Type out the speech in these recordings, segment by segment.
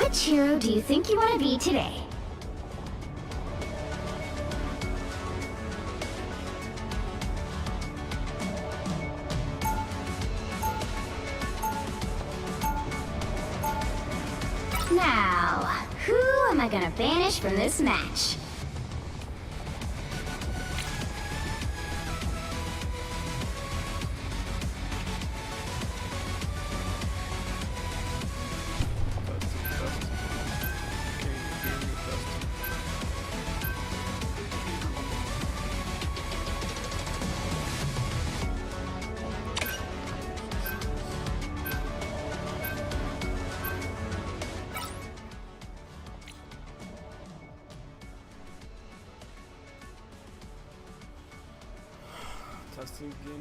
Which hero do you think you want to be today? Now, who am I gonna banish from this match?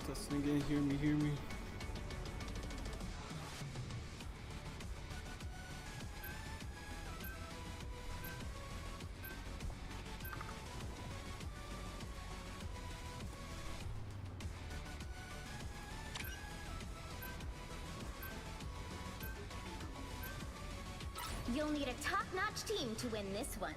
Testing again, hear me, hear me. You'll need a top-notch team to win this one.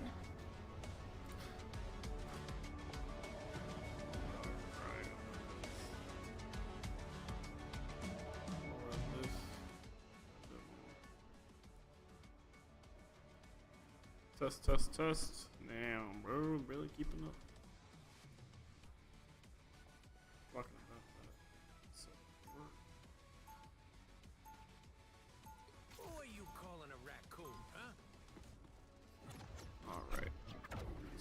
Test. Damn, bro, really keeping up. Fucking about that. So, Who are you calling a raccoon, huh? alright.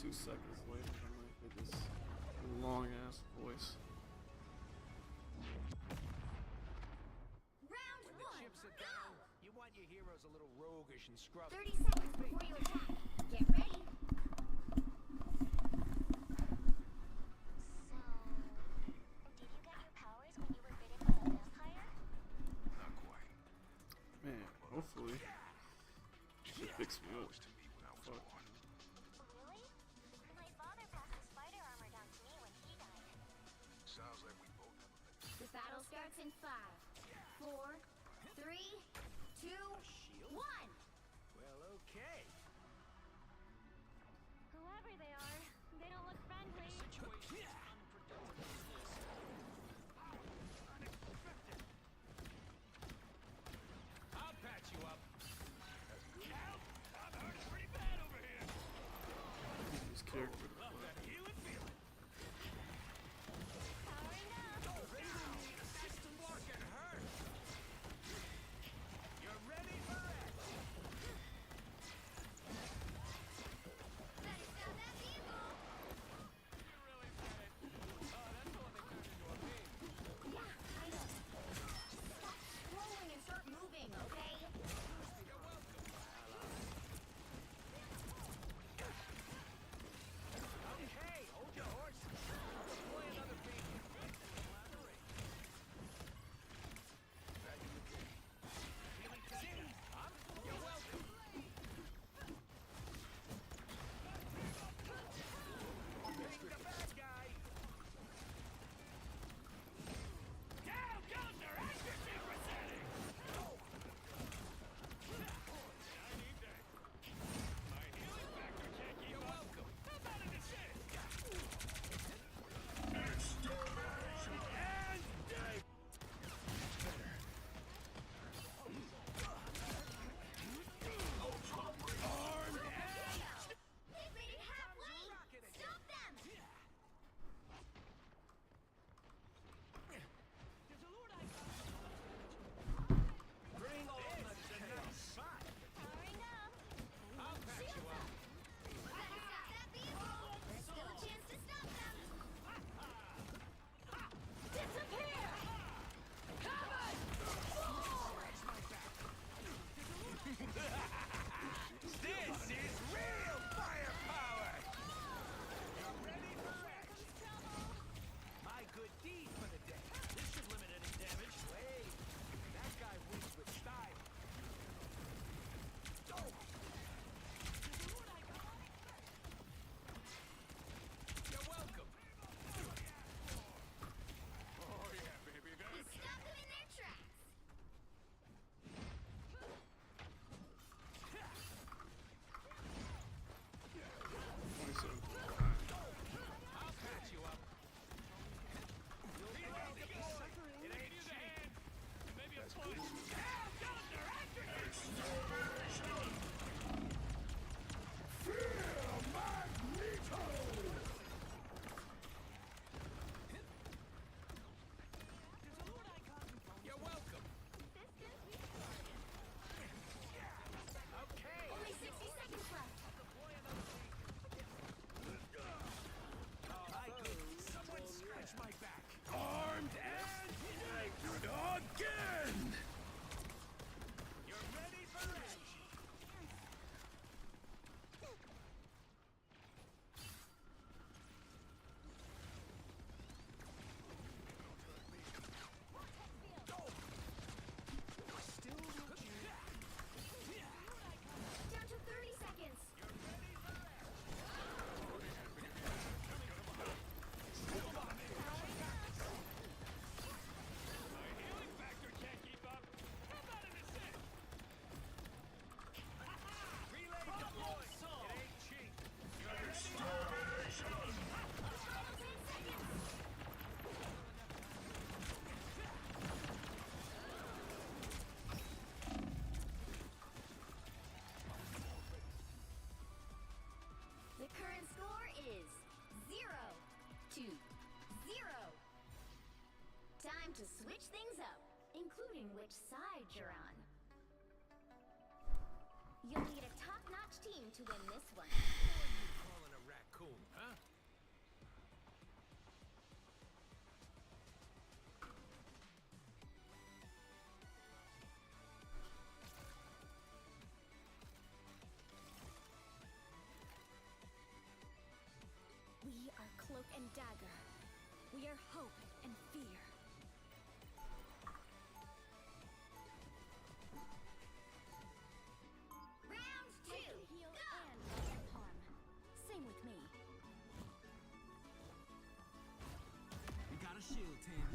2 seconds later, I'm gonna hit this long ass voice. Round When the one, chips are go! down, you want your heroes a little roguish and scruffy. 30 seconds before you attack. Get ready. So, did you get your powers when you were bitten by a vampire? Not quite. Man, hopefully. Should fix me up. To me when I was Fuck. born. Really? My father passed the spider armor down to me when he died. Sounds like we both have a bit. The battle starts in 5, 4, 3, 2, 1. Well, okay. Whoever they are, they don't look friendly. I'll patch you up. Help! I'm hurt pretty bad over here. This character. Love that healing feeling. Powering up. System working hurt. You're ready for it. Rolling and start moving, okay? time to switch things up, including which side you're on. You'll need a top-notch team to win this one. What are you calling a raccoon, huh? We are Cloak and Dagger. We are hope and fear. Round I two, can heal go! and cause harm. Same with me. We got a shield, Tam.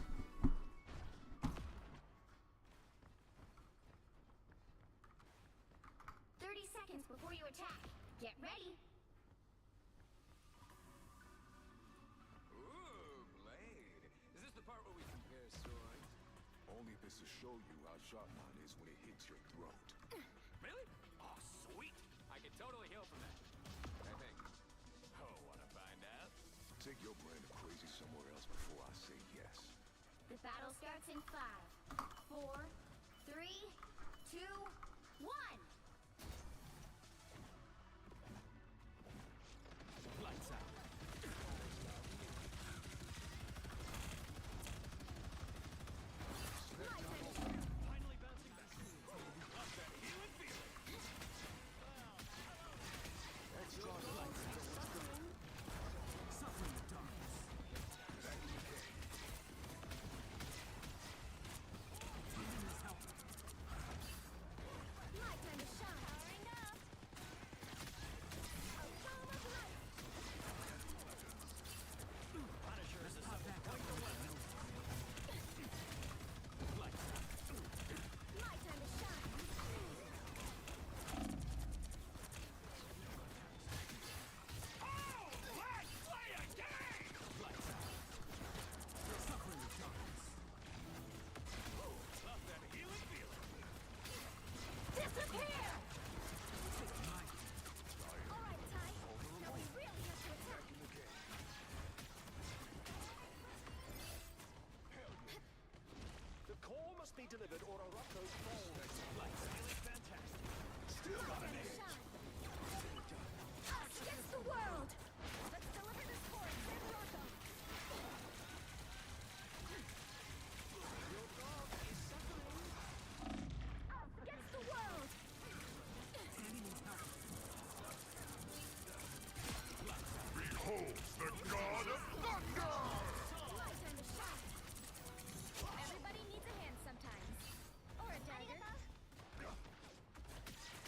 30 seconds before you attack. Get ready. Ooh, Blade. Is this the part where we compare swords? Only this to show you how sharp mine is when it hits your throat. Really? Oh, sweet. I can totally heal from that. I think. Oh, wanna find out? Take your brand of crazy somewhere else before I say yes. The battle starts in 5, 4, 3, 2, 1. Lights out. Finally bouncing back. Love that healing feeling. Suffering the darkness. Taking this help. My time to shine. Powering up. A dome of light. Punisher is a back up. Lights out. My time to shine. Oh, let's play a game! Lights out. Suffering the darkness. Love that healing feeling. Disappear! Take mine. All right, Ty. Now we really have to attack. The core must be delivered or Oroko's fall. Lights out. Fantastic. Still got an Time to edge. shine. Us against the world. Let's deliver this core and save Rocco. Your dog is suffering. Us against the world. Andy needs help. Behold the god of thunder! My time to shine. Everybody needs a hand sometimes. Or a dagger.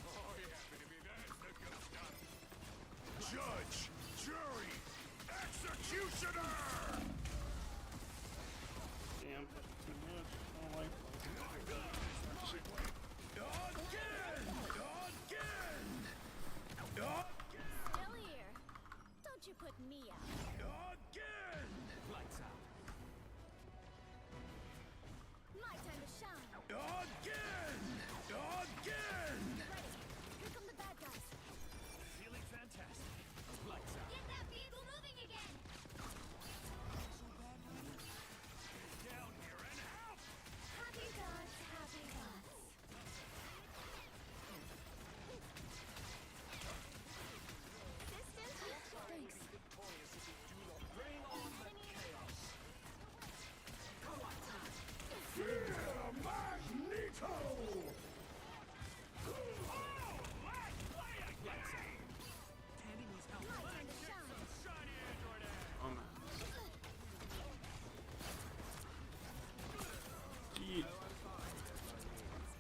Oh, you happy to be there? It's the good stuff. Judge, jury, executioner! Damn, too much. I don't like those. Still here. Don't you put me out. Lights out. My time to shine. Ready. Here come the bad guys. Feeling fantastic. Lights out. Get that vehicle moving again. Down here and help! Happy gods, happy gods. Assistance? Thanks. Victorious if you do not bring on the chaos. Magneto! Lights out. Tandy needs help. My time to shine. Shiny Android ass. Oh, man. Jeez.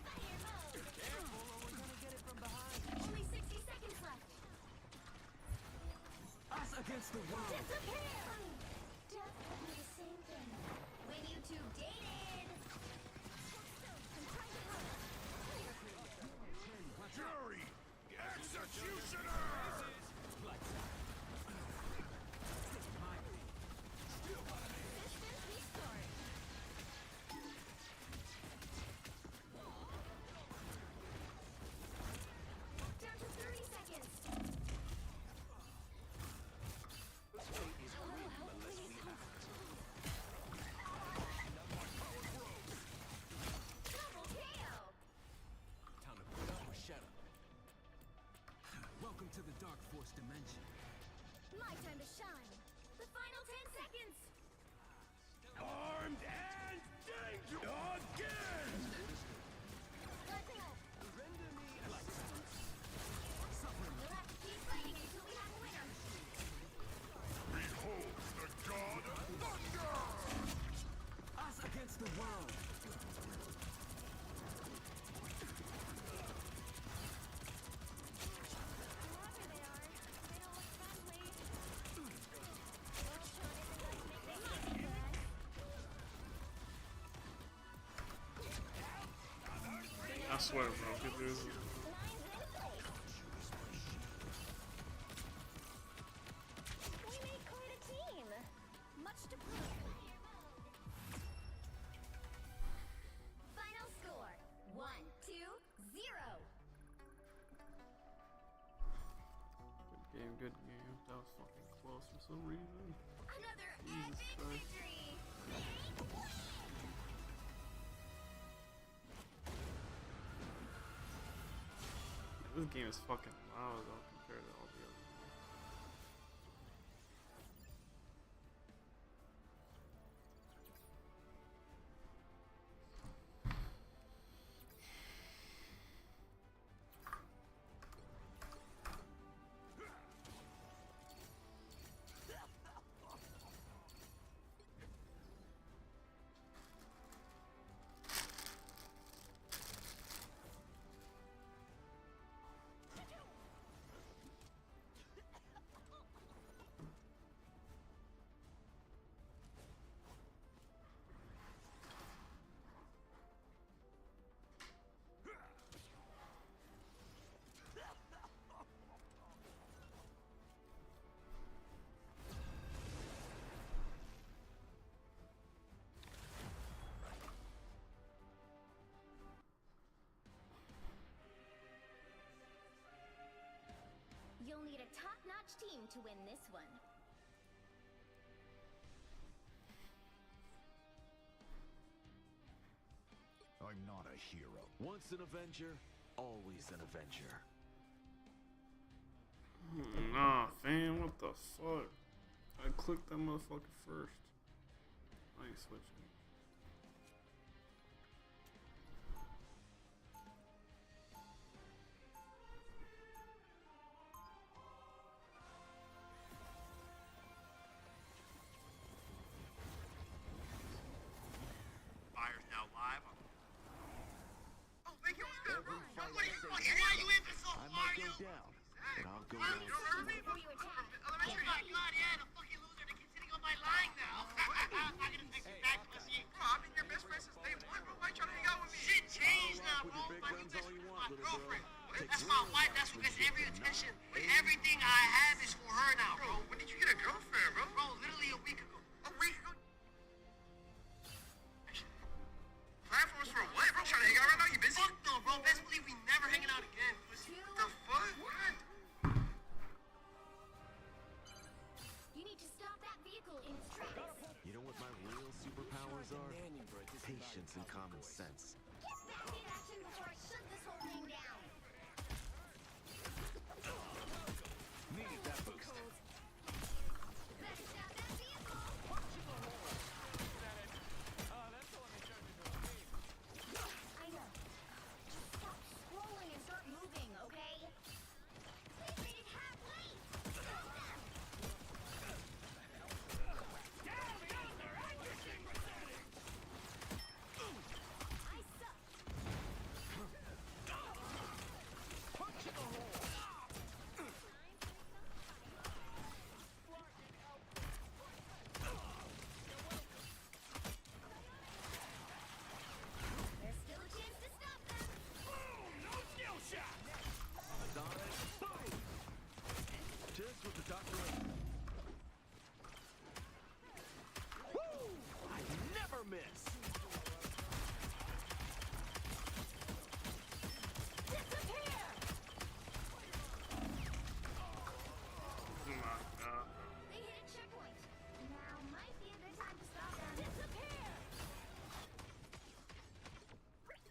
Fire mode. Careful or we're gonna get it from behind. Only 60 seconds left. Us against the world. Disappear! Death will do the same thing. When you two dated. I'm trying to help. Jury, executioner! Lights out. Take my pain. Assistance restored. Down to 30 seconds. This fate is I swear, bro. Good news. We made quite a team. Much to prove. Final score 1-2-0. Good game, good game. That was fucking close for some reason. Another Jesus epic Christ. victory. This game is fucking loud though compared to all the others. You'll need a top-notch team to win this one. I'm not a hero. Once an Avenger, always an Avenger. Nah, fam, what the fuck? I clicked that motherfucker first. I ain't switching. Fire's now live. Oh, thank you. What you in for so I far, might you? go down, but I'll go You down. don't remember me? Before you attack. Oh my god, yeah, the fucking loser that keeps sitting on my line now. I'm not gonna text you back, pussy. Bro, I've been your best friend since day one, bro. Why you trying to hang out with me? Shit changed now, With bro. your big My guns all you my want, little girlfriend. bro. Take That's my real wife. That's because every attention, everything I have is for her now, bro. When did you get a girlfriend, bro? Bro, literally a week ago. A week ago? Platforms for what, bro? Trying to hang out right now? You busy? Fuck no, bro. Best believe we never hanging out again. Pussy. The fuck? What? You need to stop that vehicle in its tracks. You know what my real superpowers are? Patience and common sense. Get back in action before I shut this whole thing down. Needed that boost. Better stop that vehicle. I know. Just stop scrolling and start moving, okay? They made it halfway. Stop them. I suck. There's still a chance to stop them. Sonic, boom! Just what the doctor. Woo! I never miss. Disappear! Oh my god. They hit a checkpoint. Now might be a good time to stop them. Disappear!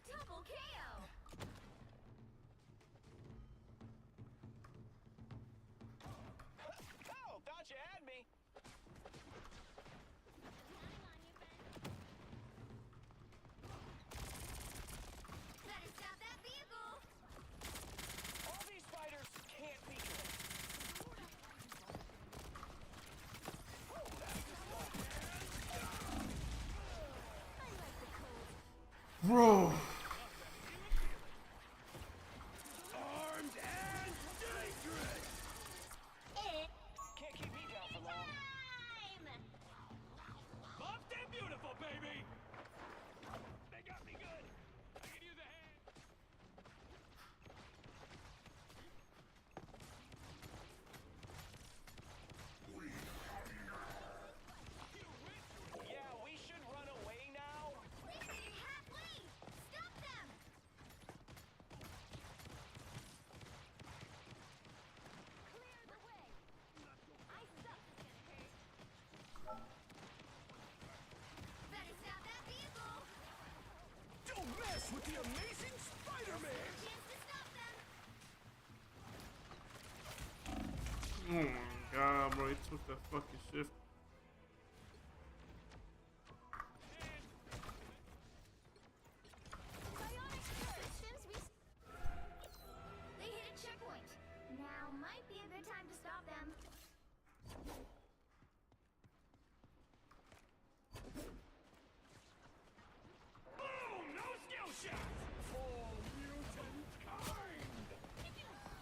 Double KO. Oh, thought you had me. Better stop that vehicle. All these fighters can't be good. Bro. Armed and dangerous. Can't keep me down for long. Buffed and beautiful, baby. They got me good. I can use a hand. with the Amazing Spider-Man! Chance to stop them. Oh my god, bro, he took that fucking shift. Bionic systems They hit a checkpoint. Now might be a good time to stop them. Boom! No skill shot! For mutant kind!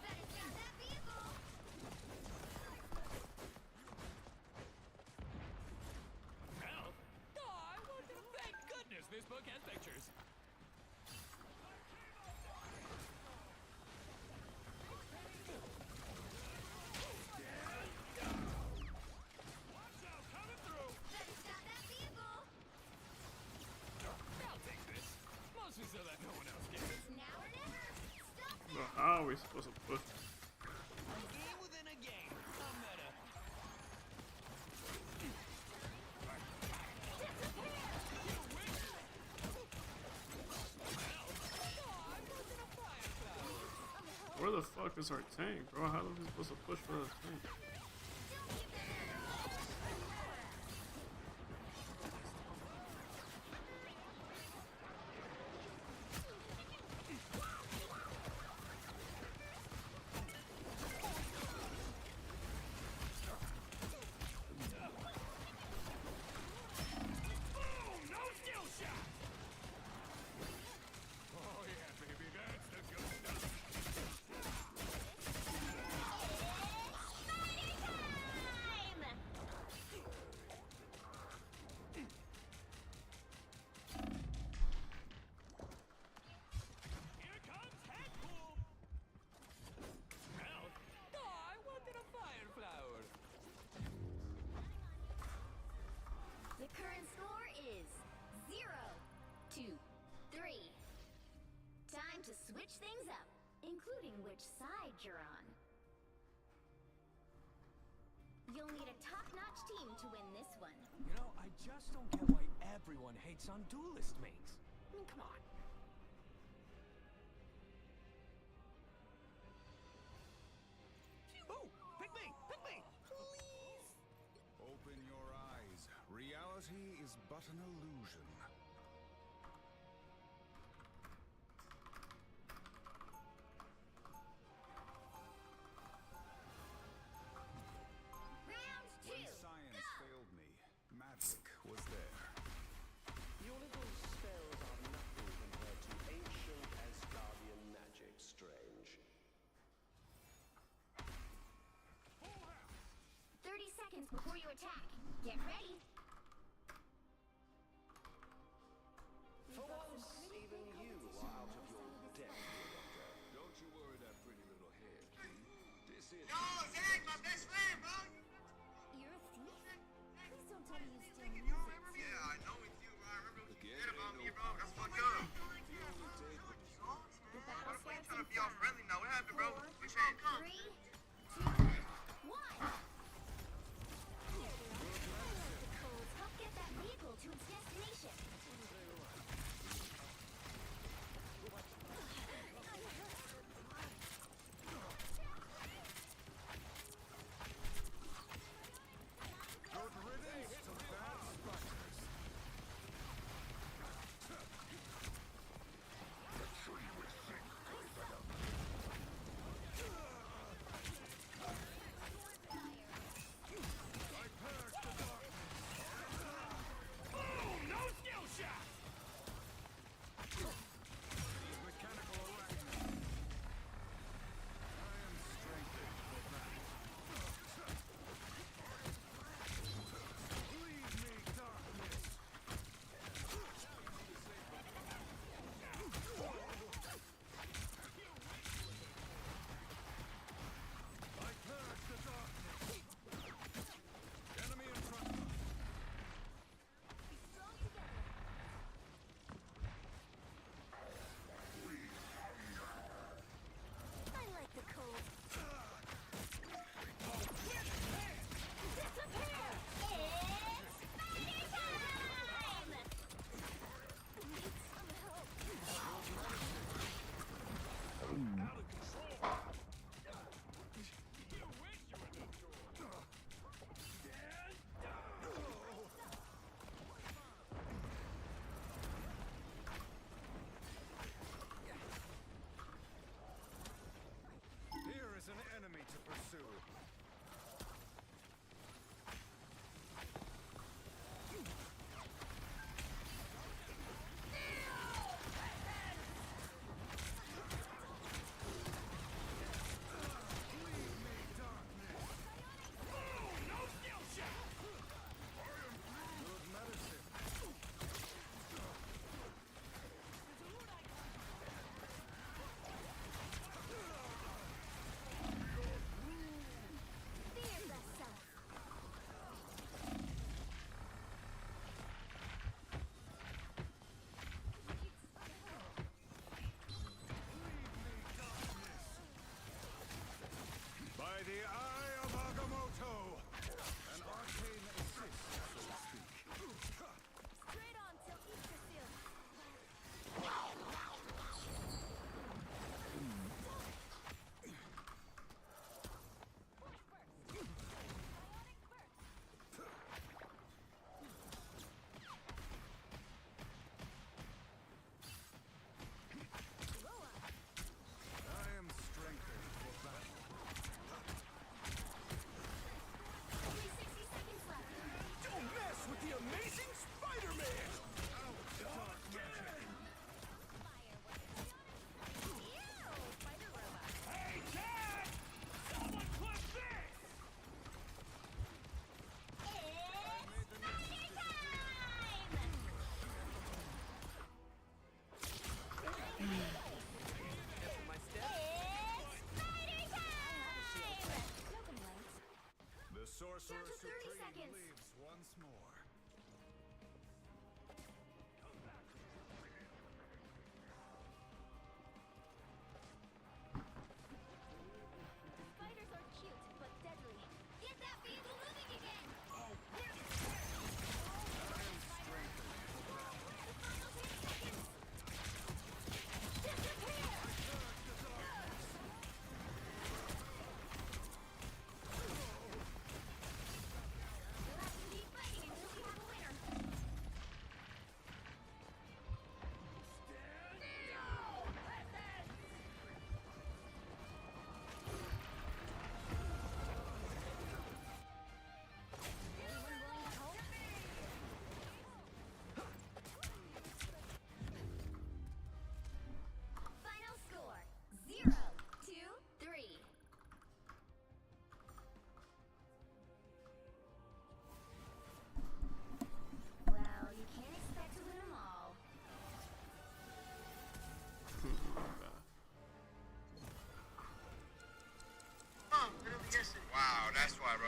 Better stop that vehicle. Help? Oh, I wonder. Thank goodness this book has pictures. Watch out, coming through! Better stop that vehicle. I'll take this. Mostly so that no one else gets it. Now or never. Stop them. Bro, how are we supposed to push? A game within a game. I'm meta. Where the fuck is our tank, bro? How are we supposed to push for a tank? Boom! No skill shot! Oh yeah, baby, that's the good stuff. Here comes Headpool! Help! Oh, I wanted a fire flower. The current score is 0-3. Time to switch things up, including which side you're on. You'll need a top-notch team to win this one. You know, I just don't get why everyone hates on duelist mains. I mean, come on. Oh, pick me! Pick me! Please! Open your eyes. Reality is but an illusion. Round 2. When science failed me, magic was there. Your little spells are nothing compared to ancient Asgardian magic, Strange. 30 seconds before you attack. Get ready. For once, even you are out of your depth, Doctor. Don't you worry that pretty little head, P. This is Yo, Zach, my best friend, bro. You're a thief? Please don't tell me you steal You music. remember me? Yeah, I know it's you, bro. I remember what you said about me, bro. That's fucked up. The battle What if we starts trying in to be all 5, friendly now? What happened, bro? 4, We changed. 3, 2, 1. codes help get that vehicle to its destination. good riddance to bad spiders.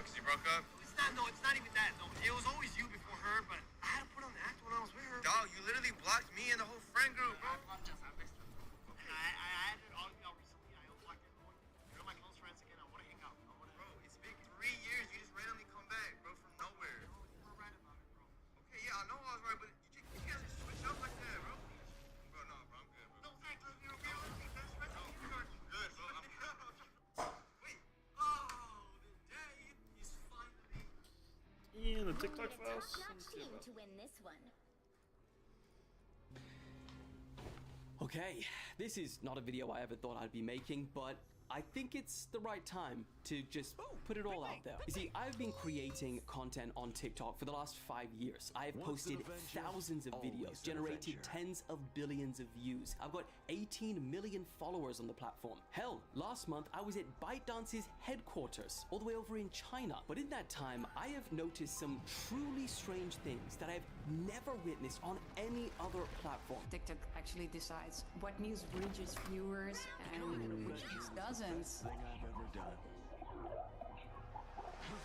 because you broke up? It's not even that. No, it was always you before her, but I had to put on the act when I was with her. Dog, you literally blocked me and the whole friend group, bro. I added all y'all recently. I unblocked everyone. You're my close friends again. I want to hang out. Bro, it's been 3 years. You just randomly come back, bro, from nowhere. You were right about it, bro. Okay, yeah, I know I was right, but you can't just switch up like that, bro. Bro, no, bro, I'm good, bro. No, thanks, let's be real. Best friends. No, you're good, bro. I'm good. Wait. Oh, the day is finally. Yeah, the TikTok Need a files. top-notch team to win this one. Okay, this is not a video I ever thought I'd be making, but I think it's the right time to just put it all out there. You see, I've been creating content on TikTok for the last 5 years. I have Once an posted adventure, thousands of always videos, an generated adventure. tens of billions of views. I've got 18 million followers on the platform. Hell, last month I was at ByteDance's headquarters, all the way over in China. But in that time, I have noticed some truly strange things that I've never witnessed on any other platform. TikTok actually decides what news reaches viewers and which news doesn't. Thing I've ever done.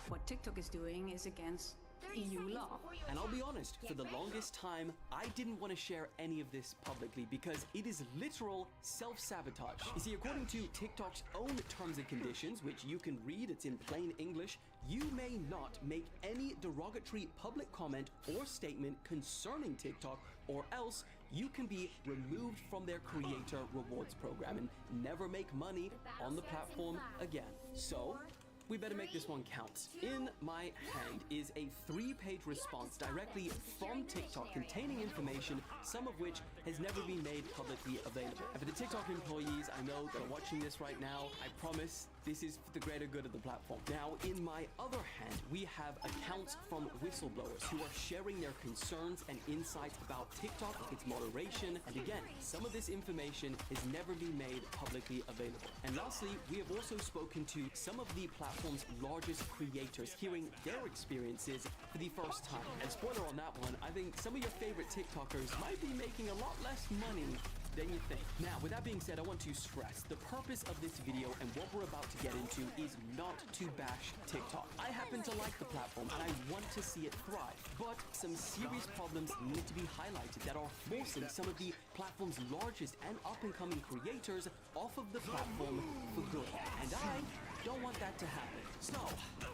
What TikTok is doing is against EU law. And I'll be honest, for the longest time, I didn't want to share any of this publicly because it is literal self-sabotage. You see, according to TikTok's own terms and conditions, which you can read, it's in plain English, you may not make any derogatory public comment or statement concerning TikTok, or else you can be removed from their creator rewards program and never make money on the platform again. So, we better make this one count. In my hand is a 3-page response directly from TikTok containing information, some of which has never been made publicly available. And for the TikTok employees I know that are watching this right now, I promise this is for the greater good of the platform. Now, in my other hand, we have accounts from whistleblowers who are sharing their concerns and insights about TikTok, its moderation, and again, some of this information has never been made publicly available. And lastly, we have also spoken to some of the platform's largest creators, hearing their experiences for the first time. And spoiler on that one, I think some of your favorite TikTokers might be making a lot less money than you think. Now, with that being said, I want to stress the purpose of this video and what we're about to get into is not to bash TikTok. I happen to like the platform and I want to see it thrive, but some serious problems need to be highlighted that are forcing some of the platform's largest and up-and-coming creators off of the platform for good. And I don't want that to happen. So,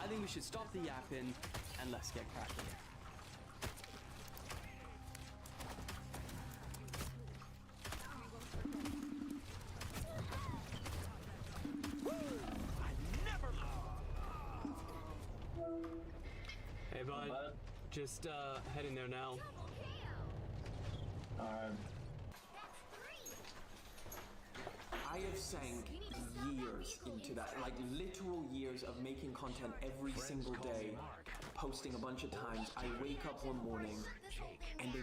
I think we should stop the yapping and let's get cracking. Hey bud, just heading there now. I have sank years into that, like literal years of making content every single day, posting a bunch of times. I wake up one morning and they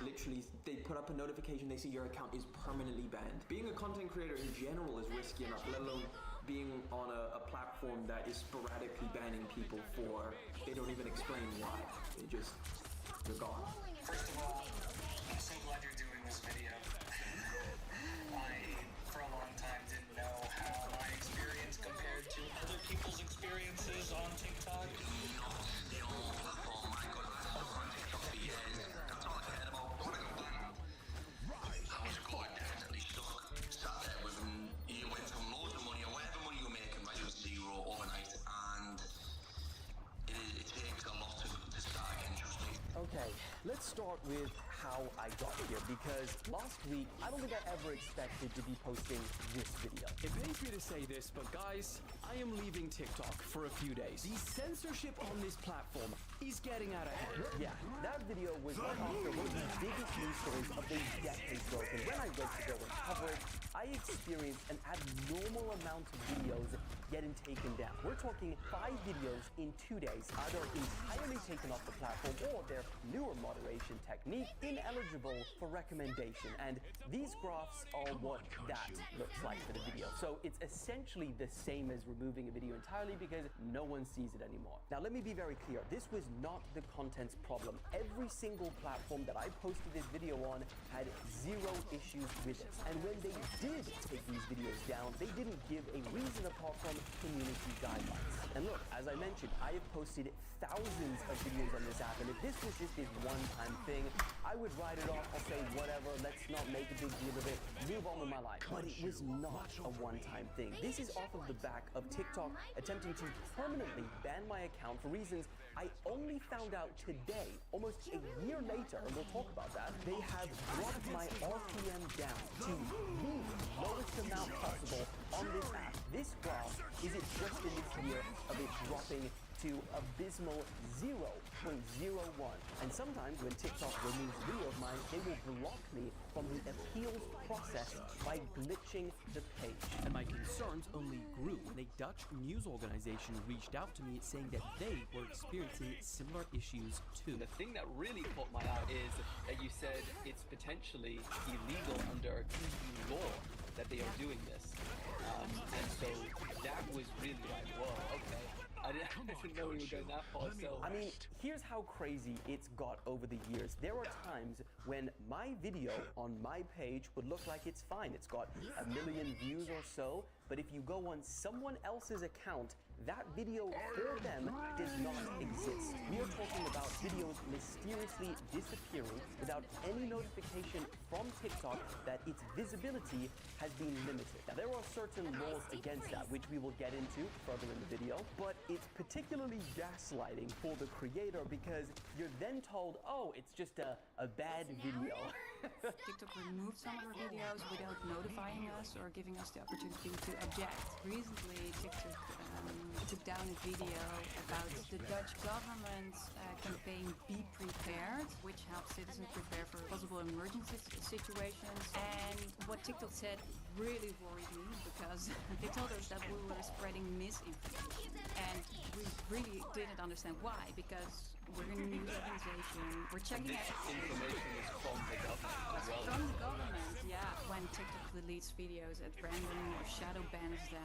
put up a notification, they say your account is permanently banned. Being a content creator in general is risky enough, let alone being on a platform that is sporadically banning people for, they don't even explain why. They're gone. First of all, I'm so glad you're doing this video. I, for a long time, didn't know how my experience compared to other people's experiences on TikTok. Okay, let's start with how I got here, because last week, I don't think I ever expected to be posting this video. It pains me to say this, but guys, I am leaving TikTok for a few days. The censorship on this platform is getting out of hand. Yeah, that video was right after one of the biggest news stories of the decade broke, and when I went to go and cover it, I experienced an abnormal amount of videos getting taken down. We're talking 5 videos in 2 days, either entirely taken off the platform or their newer moderation technique ineligible for recommendation. And these graphs are what that looks like for the video. So it's essentially the same as removing a video entirely because no one sees it anymore. Now let me be very clear, this was not the content's problem. Every single platform that I posted this video on had zero issues with it. And when they did take these videos down, they didn't give a reason apart from community guidelines. And look, as I mentioned, I have posted thousands of videos on this app, and if this was just this one-time thing, I would write it off. I'll say, whatever, let's not make a big deal of it, move on with my life. But it was not a one-time thing. This is off of the back of TikTok attempting to permanently ban my account for reasons I only found out today, almost a year later, and we'll talk about that. They have brought my RPM down to the lowest amount possible on this app. This graph isn't just in this year of it dropping to abysmal 0.01. And sometimes when TikTok removes video of mine, they will block me from the appeals process by glitching the page. And my concerns only grew when a Dutch news organization reached out to me saying that they were experiencing similar issues too. The thing that really caught my eye is that you said it's potentially illegal under EU law that they are doing this. And so that was really like, whoa, okay. I didn't know we were going that far. So I mean, here's how crazy it's got over the years. There are times when my video on my page would look like it's fine. It's got 1 million views or so, but if you go on someone else's account, that video for them does not exist. We are talking about videos mysteriously disappearing without any notification from TikTok that its visibility has been limited. Now, there are certain laws against that, which we will get into further in the video, but it's particularly gaslighting for the creator because you're then told, oh, it's just a bad video. TikTok removed some of our videos without notifying us or giving us the opportunity to object. Recently, TikTok took down a video about the Dutch government campaign Be Prepared, which helps citizens prepare for possible emergency situations. And what TikTok said really worried me because they told us that we were spreading misinformation. And we really didn't understand why, because we're a news organization, we're checking this information is from the government as well. From the government, yeah. When TikTok deletes videos at random or shadow bans them,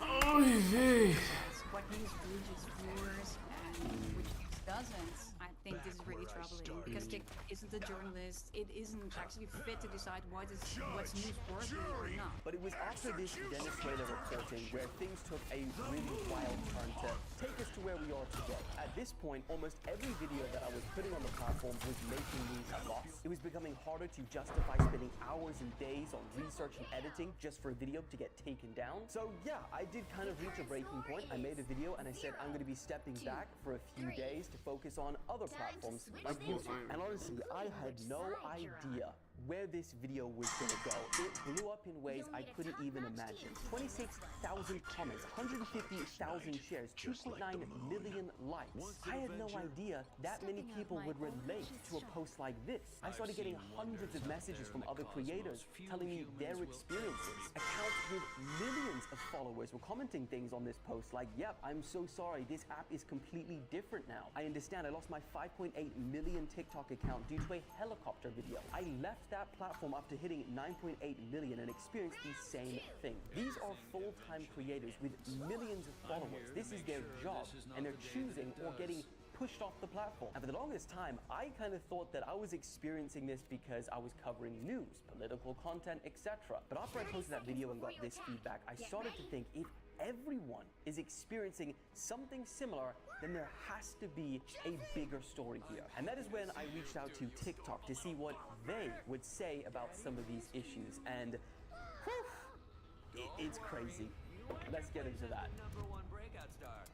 what news reaches viewers and which doesn't. I think this is really troubling because TikTok isn't a journalist. It isn't actually fit to decide what's newsworthy or not. But it was after this Venezuela reporting where things took a really wild turn to take us to where we are today. At this point, almost every video that I was putting on the platform was making me a loss. It was becoming harder to justify spending hours and days on research and editing just for a video to get taken down. So yeah, I did kind of reach a breaking point. I made a video and I said I'm going to be stepping back for a few days to focus on other platforms like YouTube. And honestly, I had no idea where this video was going to go. It blew up in ways I couldn't even imagine. 26,000 comments, 150,000 shares, 2.9 million likes. I had no idea that many people would relate to a post like this. I started getting hundreds of messages from other creators telling me their experiences. Accounts with millions of followers were commenting things on this post like, yep, I'm so sorry, this app is completely different now. I understand I lost my 5.8 million TikTok account due to a helicopter video. I left that platform after hitting 9.8 million and experienced the same thing. These are full-time creators with millions of followers. This is their job, and they're choosing or getting pushed off the platform. And for the longest time, I kind of thought that I was experiencing this because I was covering news, political content, etc. But after I posted that video and got this feedback, I started to think, if everyone is experiencing something similar, then there has to be a bigger story here. And that is when I reached out to TikTok to see what they would say about some of these issues. And whew, it's crazy. Let's get into that. #1 breakout star.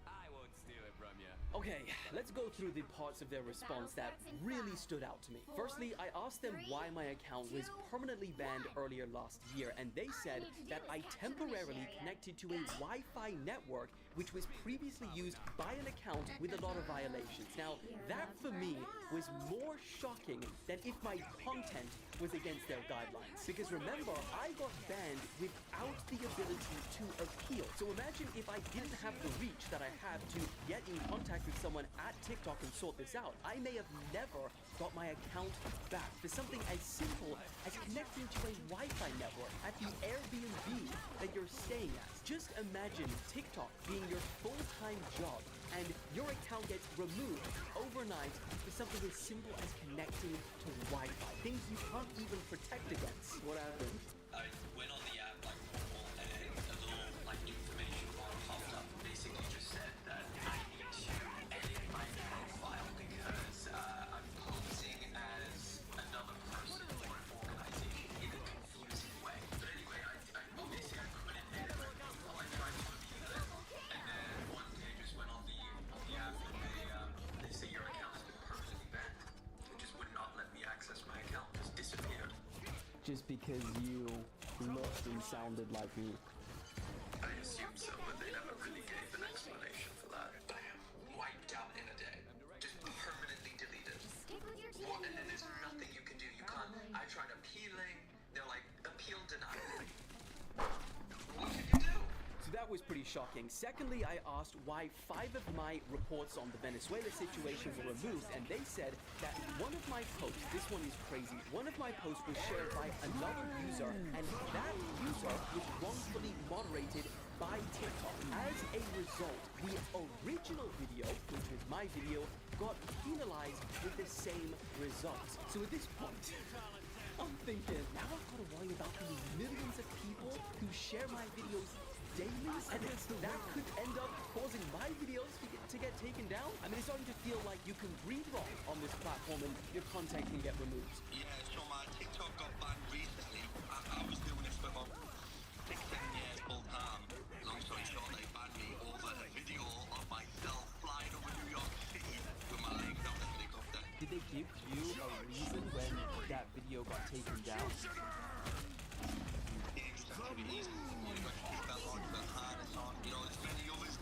I won't steal it from you. Okay, let's go through the parts of their response that really stood out to me. Firstly, I asked them why my account was permanently banned earlier last year, and they said that I temporarily connected to a Wi-Fi network which was previously used by an account with a lot of violations. Now, that for me was more shocking than if my content was against their guidelines. Because remember, I got banned without the ability to appeal. So imagine if I didn't have the reach that I have to get in contact with someone at TikTok and sort this out. I may have never got my account back for something as simple as connecting to a Wi-Fi network at the Airbnb that you're staying at. Just imagine TikTok being your full-time job, and your account gets removed overnight for something as simple as connecting to Wi-Fi. Things you can't even protect against. What happened? I went on the app like normal, and a little like information bar popped up. Basically, just said that I need to edit my profile because I'm posing as another person or an organization in a confusing way. But anyway, I obviously I couldn't edit my profile. I tried to appeal it, and then one day I just went on the app and they say your account has been permanently banned. It just would not let me access my account. Just disappeared. Just because you looked and sounded like me. I assume so, but they never really gave an explanation for that. Bam. Wiped out in a day. Just permanently deleted. Stick with your team. Well, and then there's nothing you can do. You can't. I tried appealing. They're like, appeal denied. What can you do? So that was pretty shocking. Secondly, I asked why 5 of my reports on the Venezuela situation were removed, and they said that one of my posts, this one is crazy, one of my posts was shared by another user, and that user was wrongfully moderated by TikTok. As a result, the original video, which was my video, got penalized with the same results. So at this point, I'm thinking, now I've got to worry about the millions of people who share my videos daily, and that could end up causing my videos to get taken down. I mean, it's starting to feel like you can breathe wrong on this platform and your content can get removed. Yeah, so my TikTok got banned recently. I was doing this for about 6-7 years full time. Long story short, they banned me over a video of myself flying over New York City with my legs out the helicopter. Did they give you a reason when that video got taken down? Dangerous activities. You know, there's many others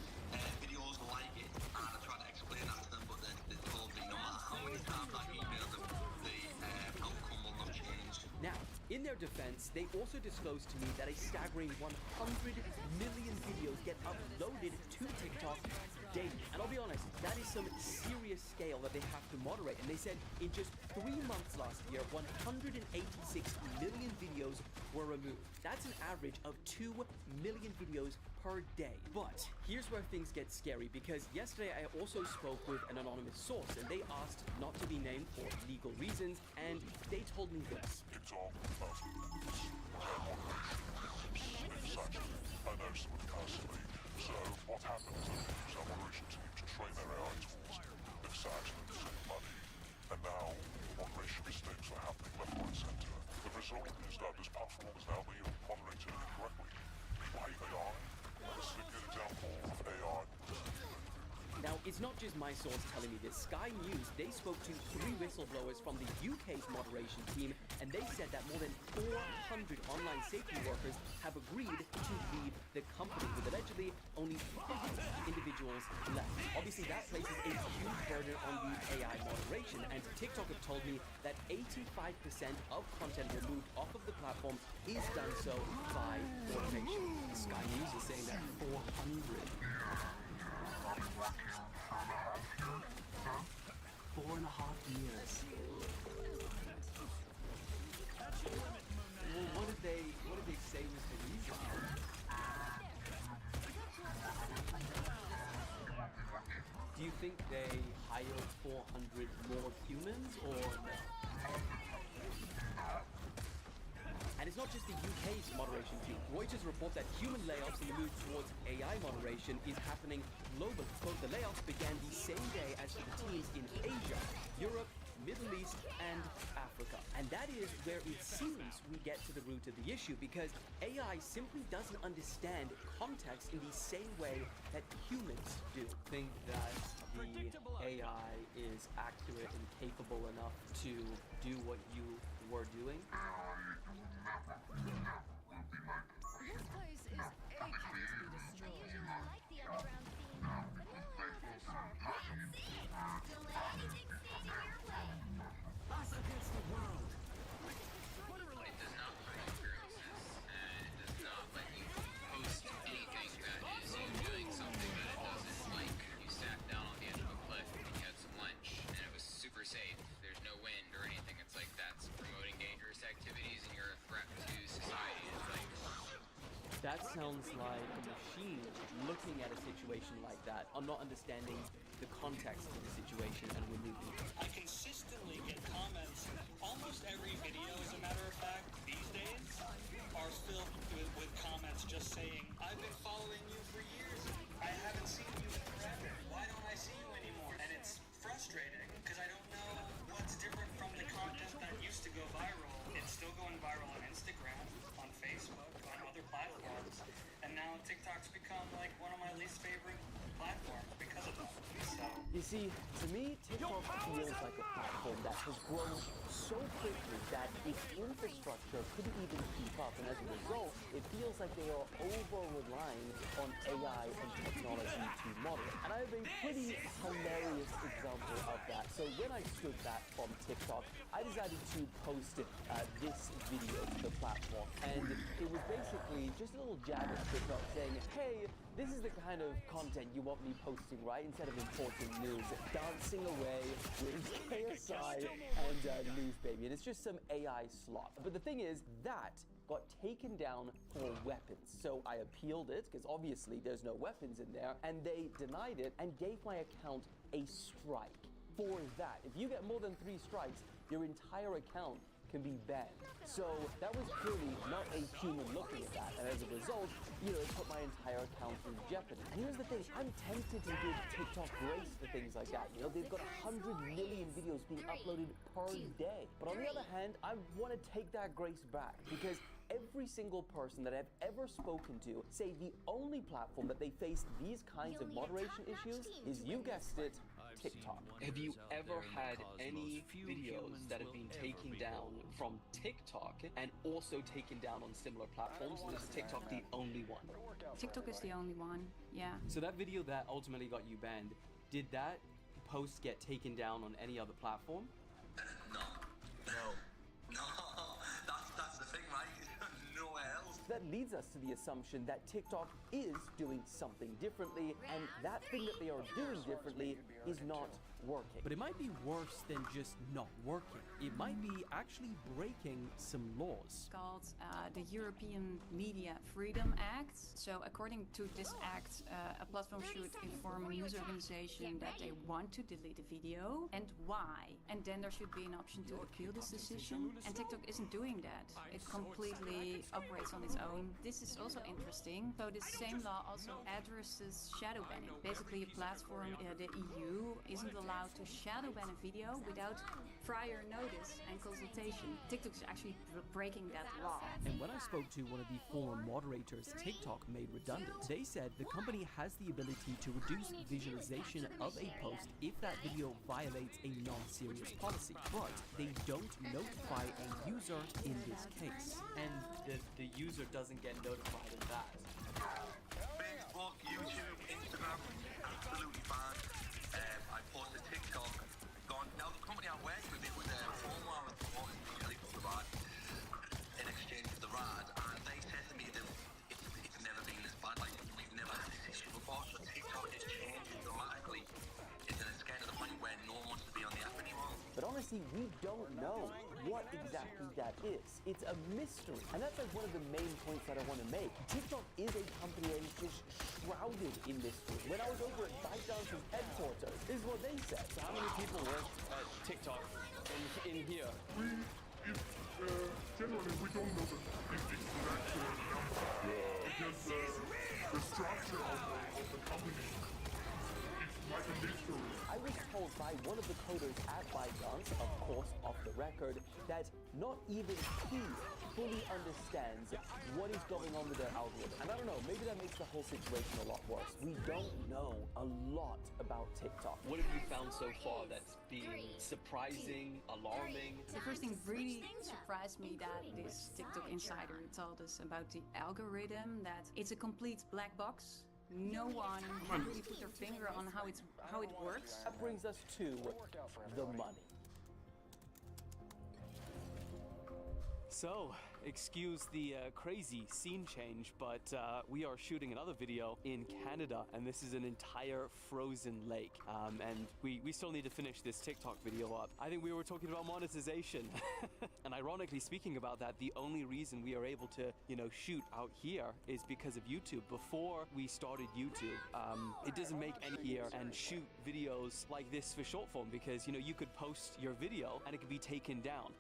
videos like it, and I tried to explain that to them, but they told me no matter how many times I emailed them, the outcome will not change. Now, in their defense, they also disclosed to me that a staggering 100 million videos get uploaded to TikTok daily. And I'll be honest, that is some serious scale that they have to moderate. And they said in just 3 months last year, 186 million videos were removed. That's an average of 2 million videos per day. But here's where things get scary, because yesterday I also spoke with an anonymous source, and they asked not to be named for legal reasons, and they told me this. TikTok I know someone personally. So what happens is they use our moderation team to train their AI tools. They've sat and saved money, and now moderation mistakes are happening left, right, and centre. The result is that this platform is now being moderated incorrectly. People hate AI. This is a good example of AI. Now, it's not just my source telling me this. Sky News, they spoke to 3 whistleblowers from the UK's moderation team, and they said that more than 400 online safety workers have agreed to leave the company, with allegedly only 50 individuals left. Obviously, that places a huge burden on the AI moderation, and TikTok have told me that 85% of content removed off of the platform is done so by automation. Sky News is saying that 400. 4.5 years. Well, what did they say was the reason? Do you think they hired 400 more humans, or no? And it's not just the UK's moderation team. Reuters report that human layoffs and the move towards AI moderation is happening globally. Quote, the layoffs began the same day as for the teams in Asia, Europe, Middle East, and Africa. And that is where it seems we get to the root of the issue, because AI simply doesn't understand context in the same way that humans do. Think that the AI is accurate and capable enough to do what you were doing? This place is aching to be destroyed. I usually like the underground theme, but now I'm not so sure. Don't let anything stand in your way. Us against the world. It does not put experiences, and it does not let you post anything that is you doing something that it doesn't like. You sat down on the edge of a cliff and you had some lunch, and it was super safe. There's no wind or anything. It's like that's promoting dangerous activities, and you're a threat to society. It's like That sounds like a machine looking at a situation like that, or not understanding the context of the situation and removing it. I consistently get comments. Almost every video, as a matter of fact, these days, are filled with comments just saying, I've been following you for years. I haven't seen you in forever. Why don't I see you anymore? And it's frustrating because I don't know what's different from the content that used to go viral. It's still going viral on Instagram, on Facebook, on other platforms. And now TikTok's become like one of my least favorite platforms because of that. So You see, to me, TikTok feels like a platform that has grown so quickly that its infrastructure couldn't even keep up, and as a result, it feels like they are over-relying on AI and technology to moderate. And I have a pretty hilarious example of that. So when I stood back from TikTok, I decided to post this video to the platform, and it was basically just a little jab at TikTok saying, hey, this is the kind of content you want me posting, right? Instead of important news, dancing away with KSI and News Baby. And it's just some AI slop. But the thing is, that got taken down for weapons. So I appealed it, because obviously there's no weapons in there, and they denied it and gave my account a strike for that. If you get more than 3 strikes, your entire account can be banned. So that was clearly not a human looking at that, and as a result, it put my entire account in jeopardy. And here's the thing, I'm tempted to give TikTok grace for things like that. They've got 100 million videos being uploaded per day. But on the other hand, I want to take that grace back, because every single person that I've ever spoken to say the only platform that they face these kinds of moderation issues is, you guessed it, TikTok. Have you ever had any videos that have been taken down from TikTok and also taken down on similar platforms? Or is TikTok the only one? TikTok is the only one, yeah. So that video that ultimately got you banned, did that post get taken down on any other platform? no. That's the thing, right? Nowhere else. That leads us to the assumption that TikTok is doing something differently, and that thing that they are doing differently is not working. But it might be worse than just not working. It might be actually breaking some laws. Called the European Media Freedom Act. So according to this act, a platform should inform a news organization that they want to delete a video and why. And then there should be an option to appeal this decision. And TikTok isn't doing that. It completely operates on its own. This is also interesting. So this same law also addresses shadow banning. Basically, a platform, the EU, isn't allowed to shadow ban a video without prior notice and consultation. TikTok is actually breaking that law. And when I spoke to one of the former moderators TikTok made redundant, they said the company has the ability to reduce visualization of a post if that video violates a non-serious policy, but they don't notify a user in this case. And the user doesn't get notified of that. Facebook, YouTube, Instagram, absolutely fine. I posted TikTok. Now the company I work with, it was a former helicopter ride in exchange for the ride, and they said to me that it's never been this bad. Like, we've never had this issue before. So TikTok is changing dramatically. It's getting to the point where no one wants to be on the app anymore. But honestly, we don't know what exactly that is. It's a mystery. And that's like one of the main points that I want to make. TikTok is a company that is just shrouded in mystery. When I was over at ByteDance's headquarters, this is what they said. So how many people work at TikTok in here? Generally, we don't know the exact number. Because the structure of the company is like a mystery. I was told by one of the coders at ByteDance, of course off the record, that not even he fully understands what is going on with their algorithm. And I don't know, maybe that makes the whole situation a lot worse. We don't know a lot about TikTok. What have you found so far that's been surprising, alarming? The first thing really surprised me that this TikTok insider told us about the algorithm, that it's a complete black box. No one can really put their finger on how it works. That brings us to the money. So, excuse the crazy scene change, but we are shooting another video in Canada, and this is an entire frozen lake. And we still need to finish this TikTok video up. I think we were talking about monetization. And ironically speaking about that, the only reason we are able to, shoot out here is because of YouTube. Before we started YouTube, it doesn't make any here and shoot videos like this for short form because, you could post your video and it could be taken down.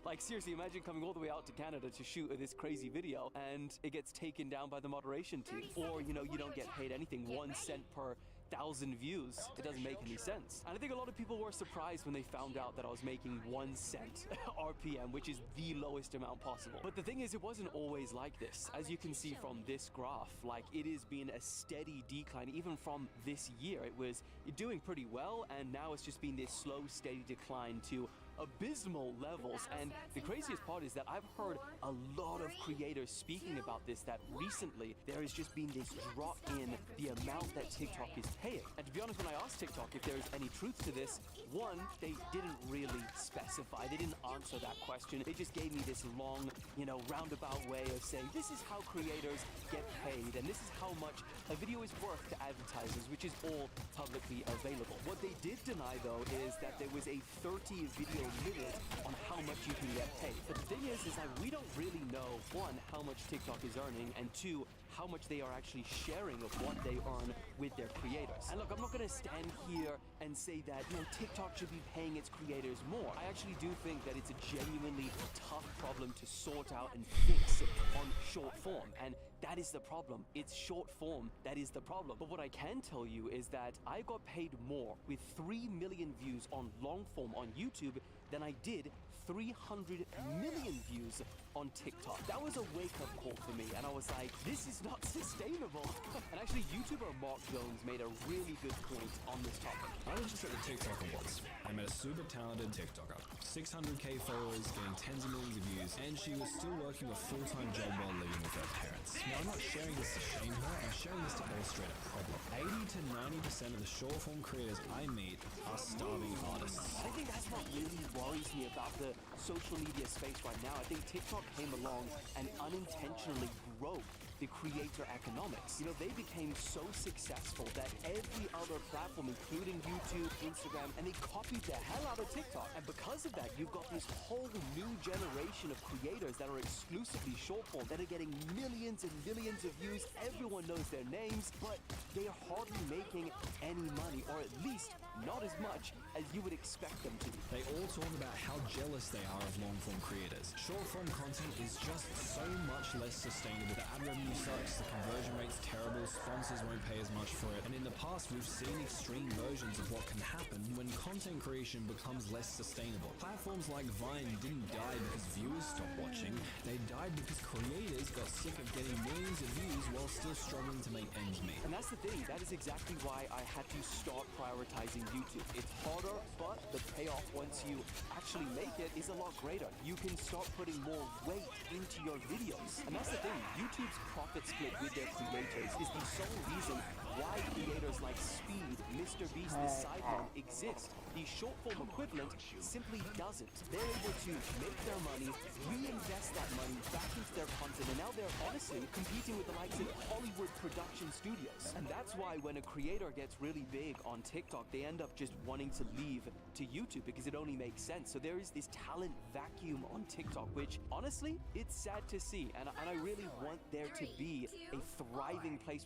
Like seriously, imagine coming all the way out to Canada to shoot this crazy video and it gets taken down by the moderation team. Or, you don't get paid anything, 1 cent per 1,000 views. It doesn't make any sense. And I think a lot of people were surprised when they found out that I was making 1 cent RPM, which is the lowest amount possible. But the thing is, it wasn't always like this. As you can see from this graph, like it has been a steady decline. Even from this year, it was doing pretty well, and now it's just been this slow, steady decline to abysmal levels. And the craziest part is that I've heard a lot of creators speaking about this, that recently there has just been this drop in the amount that TikTok is paying. And to be honest, when I asked TikTok if there's any truth to this, one, they didn't really specify. They didn't answer that question. They just gave me this long, roundabout way of saying this is how creators get paid and this is how much a video is worth to advertisers, which is all publicly available. What they did deny though is that there was a 30 video limit on how much you can get paid. But the thing is that we don't really know, one, how much TikTok is earning, and two, how much they are actually sharing of what they earn with their creators. And look, I'm not going to stand here and say that, TikTok should be paying its creators more. I actually do think that it's a genuinely tough problem to sort out and fix on short form. And that is the problem. It's short form that is the problem. But what I can tell you is that I got paid more with 3 million views on long form on YouTube than I did 300 million views on TikTok. That was a wake-up call for me, and I was like, this is not sustainable. And actually, YouTuber Mark Jones made a really good point on this topic. I was just at the TikToker once. I met a super talented TikToker, 600k followers, getting tens of millions of views, and she was still working a full-time job while living with her parents. Now, I'm not sharing this to shame her, I'm sharing this to illustrate a problem. 80 to 90% of the short-form creators I meet are starving artists. I think that's what really worries me about the social media space right now. I think TikTok came along and unintentionally broke the creator economics. They became so successful that every other platform, including YouTube, Instagram, and they copied the hell out of TikTok. And because of that, you've got this whole new generation of creators that are exclusively short form, that are getting millions and millions of views. Everyone knows their names, but they are hardly making any money, or at least not as much as you would expect them to. They all talk about how jealous they are of long-form creators. Short-form content is just so much less sustainable. The ad revenue sucks, the conversion rate's terrible, sponsors won't pay as much for it, and in the past we've seen extreme versions of what can happen when content creation becomes less sustainable. Platforms like Vine didn't die because viewers stopped watching, they died because creators got sick of getting millions of views while still struggling to make ends meet. And that's the thing, that is exactly why I had to start prioritizing YouTube. It's harder, but the payoff once you actually make it is a lot greater. You can start putting more weight into your videos. And that's the thing, YouTube's profit split with their creators is the sole reason why creators like Speed, Mr. Beast, the Sidemen exist. The short form equivalent simply doesn't. They're able to make their money, reinvest that money back into their content, and now they're honestly competing with the likes of Hollywood production studios. And that's why when a creator gets really big on TikTok, they end up just wanting to leave to YouTube because it only makes sense. So there is this talent vacuum on TikTok, which honestly, it's sad to see. And I really want there to be a thriving place